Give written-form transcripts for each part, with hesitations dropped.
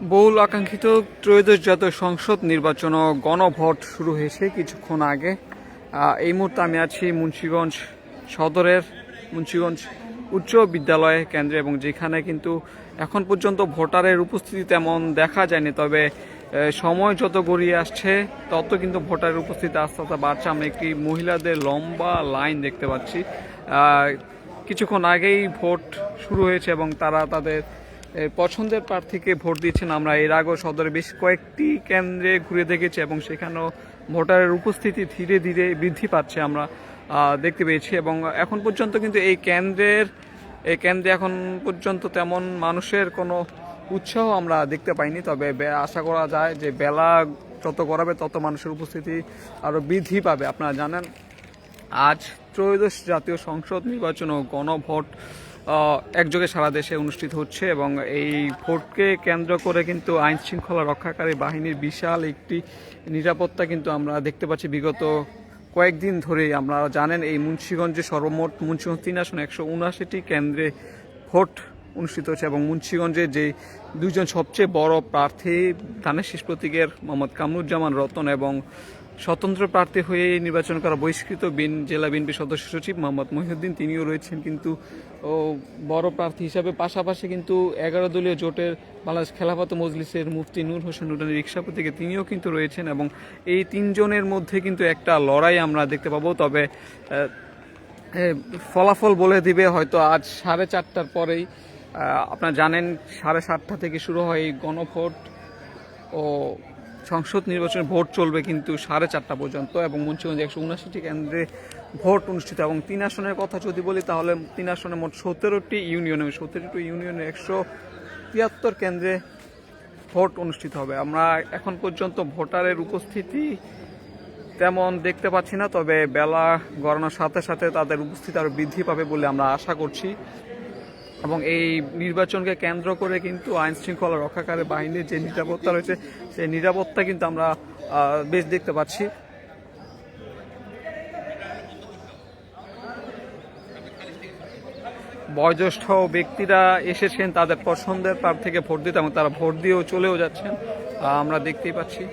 বহুল আকাঙ্ক্ষিত ত্রয়োদশ জাতীয় সংসদ নির্বাচন ও গণভোট শুরু হয়েছে কিছুক্ষণ আগে। এই মুহূর্তে আমি আছি মুন্সিগঞ্জ সদরের মুন্সিগঞ্জ উচ্চ বিদ্যালয় কেন্দ্রে, এবং যেখানে কিন্তু এখন পর্যন্ত ভোটারের উপস্থিতি তেমন দেখা যায়নি, তবে সময় যত গড়িয়ে আসছে তত কিন্তু ভোটারের উপস্থিতি আস্তে আস্তে বাড়ছে। আমরা একটি মহিলাদের লম্বা লাইন দেখতে পাচ্ছি। কিছুক্ষণ আগেই ভোট শুরু হয়েছে এবং তারা তাদের পছন্দের প্রার্থীকে ভোট দিচ্ছেন। আমরা এর আগেও সদরে বেশ কয়েকটি কেন্দ্রে ঘুরে দেখেছি এবং সেখানেও ভোটারের উপস্থিতি ধীরে ধীরে বৃদ্ধি পাচ্ছে আমরা দেখতে পেয়েছি। এবং এখন পর্যন্ত কিন্তু এই কেন্দ্রে এখন পর্যন্ত তেমন মানুষের কোনো উৎসাহ আমরা দেখতে পাইনি, তবে আশা করা যায় যে বেলা যত গড়াবে তত মানুষের উপস্থিতি আরও বৃদ্ধি পাবে। আপনারা জানেন আজ ত্রয়োদশ জাতীয় সংসদ নির্বাচন ও গণভোট একযোগে সারা দেশে অনুষ্ঠিত হচ্ছে, এবং এই ভোটকে কেন্দ্র করে কিন্তু আইন শৃঙ্খলা রক্ষাকারী বাহিনীর বিশাল একটি নিরাপত্তা কিন্তু আমরা দেখতে পাচ্ছি বিগত কয়েকদিন ধরেই। আমরা জানেন এই মুন্সিগঞ্জে সর্বমোট মুন্সিগঞ্জ 3 আসনে 179টি কেন্দ্রে ভোট অনুষ্ঠিত হচ্ছে, এবং মুন্সিগঞ্জে যে দুইজন সবচেয়ে বড় প্রার্থী ধানের শীষ প্রতীকের মোহাম্মদ কামরুজ্জামান রতন এবং স্বতন্ত্র প্রার্থী হয়ে নির্বাচন করা বহিষ্কৃত জেলা বিএনপি সদস্য সচিব মোহাম্মদ মহিউদ্দিন, তিনিও রয়েছেন কিন্তু বড় প্রার্থী হিসাবে। পাশাপাশি কিন্তু 11 দলীয় জোটের বাংলাদেশ খেলাফত মজলিসের মুফতি নূর হোসেন নুরানী রিকশা প্রতীকে তিনিও কিন্তু রয়েছেন, এবং এই তিনজনের মধ্যে কিন্তু একটা লড়াই আমরা দেখতে পাবো। তবে ফলাফল বলে দিবে হয়তো আজ 4:30টার পরেই। আপনারা জানেন 7:30টা থেকে শুরু হয় এই গণভোট ও সংসদ নির্বাচনের ভোট চলবে কিন্তু 4:30টা পর্যন্ত, এবং মুন্সিগঞ্জে 179টি কেন্দ্রে ভোট অনুষ্ঠিত। এবং 3 আসনের কথা যদি বলি তাহলে 3 আসনে মোট 17টি ইউনিয়নে 173 কেন্দ্রে ভোট অনুষ্ঠিত হবে। আমরা এখন পর্যন্ত ভোটারের উপস্থিতি তেমন দেখতে পাচ্ছি না, তবে বেলা গড়ানোর সাথে সাথে তাদের উপস্থিতি আরও বৃদ্ধি পাবে বলে আমরা আশা করছি। এবং এই নির্বাচনকে কেন্দ্র করে কিন্তু আইন শৃঙ্খলা রক্ষাকারী বাহিনীর যে নিরাপত্তা রয়েছে সেই নিরাপত্তা কিন্তু আমরা বেশ দেখতে পাচ্ছি। বয়োজ্যেষ্ঠ ব্যক্তিরা এসেছেন তাদের পছন্দের প্রার্থীকে ভোট দিতে, এবং তারা ভোট দিয়েও চলেও যাচ্ছেন, আমরা দেখতেই পাচ্ছি।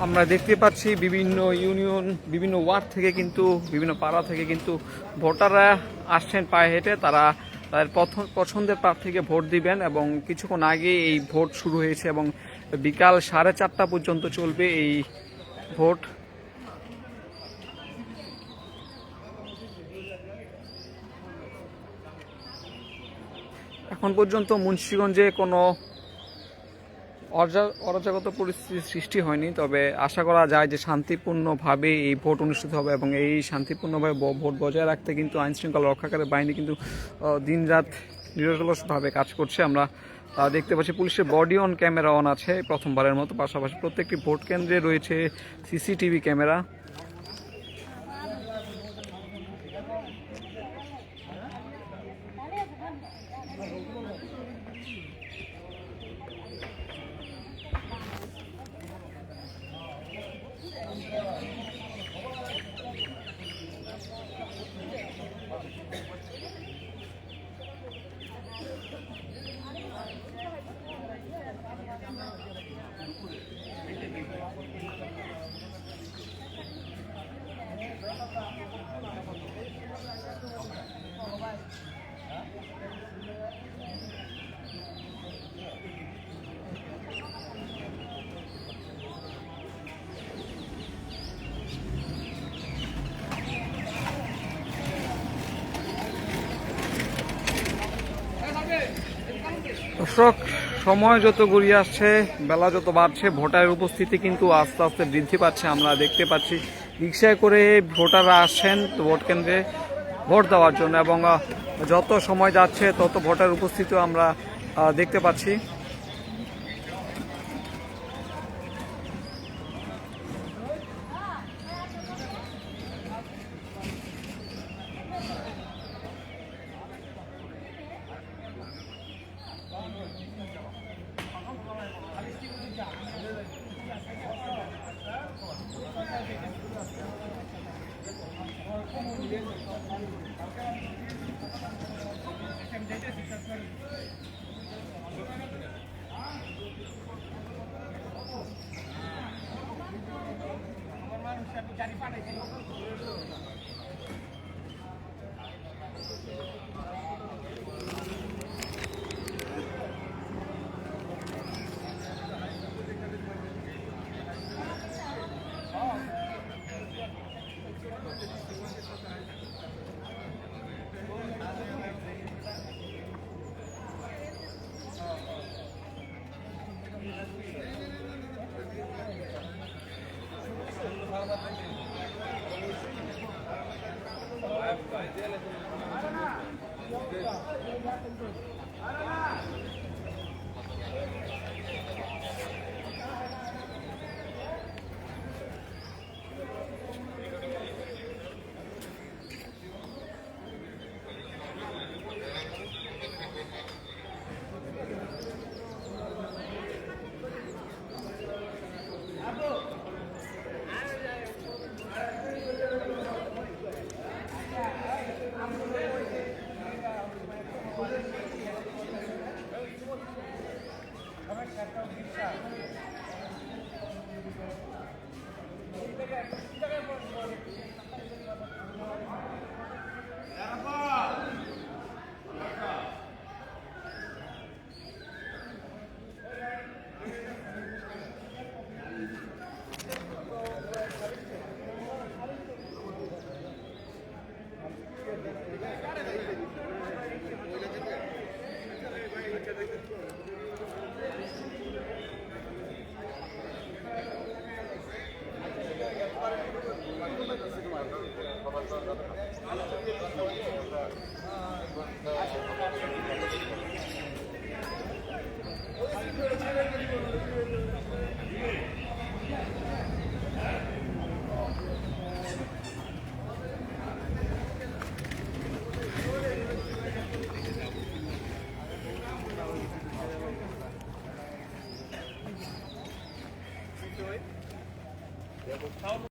আমরা দেখতে পাচ্ছি বিভিন্ন ইউনিয়ন, বিভিন্ন ওয়ার্ড থেকে কিন্তু, বিভিন্ন পাড়া থেকে কিন্তু ভোটাররা আসছেন পায়ে হেঁটে। তারা তাদের পছন্দের প্রার্থীকে ভোট দিবেন, এবং কিছুক্ষণ আগে এই ভোট শুরু হয়েছে এবং বিকাল 4:30টা পর্যন্ত চলবে এই ভোট। এখন পর্যন্ত মুন্সিগঞ্জে কোনো অরাজকতা পরিস্থিতির সৃষ্টি হয়নি, তবে আশা করা যায় যে শান্তিপূর্ণভাবে এই ভোট অনুষ্ঠিত হবে, এবং এই শান্তিপূর্ণভাবে ভোট বজায় রাখতে কিন্তু আইন শৃঙ্খলা রক্ষাকারী বাহিনী কিন্তু দিনরাত নিরলসভাবে কাজ করছে। আমরা দেখতে পাচ্ছি পুলিশের বডি অন ক্যামেরা অন আছে প্রথমবারের মতো, পাশাপাশি প্রত্যেকটি ভোট কেন্দ্রে রয়েছে সিসিটিভি ক্যামেরা। দর্শক, সময় যত গড়িয়ে আসছে, বেলা যত বাড়ছে, ভোটারের উপস্থিতি কিন্তু আস্তে আস্তে বৃদ্ধি পাচ্ছে। আমরা দেখতে পাচ্ছি রিক্সায় করে ভোটাররা আসছেন ভোট কেন্দ্রে ভোট দেওয়ার জন্য, এবং যত সময় যাচ্ছে তত ভোটার উপস্থিতিও আমরা দেখতে পাচ্ছি।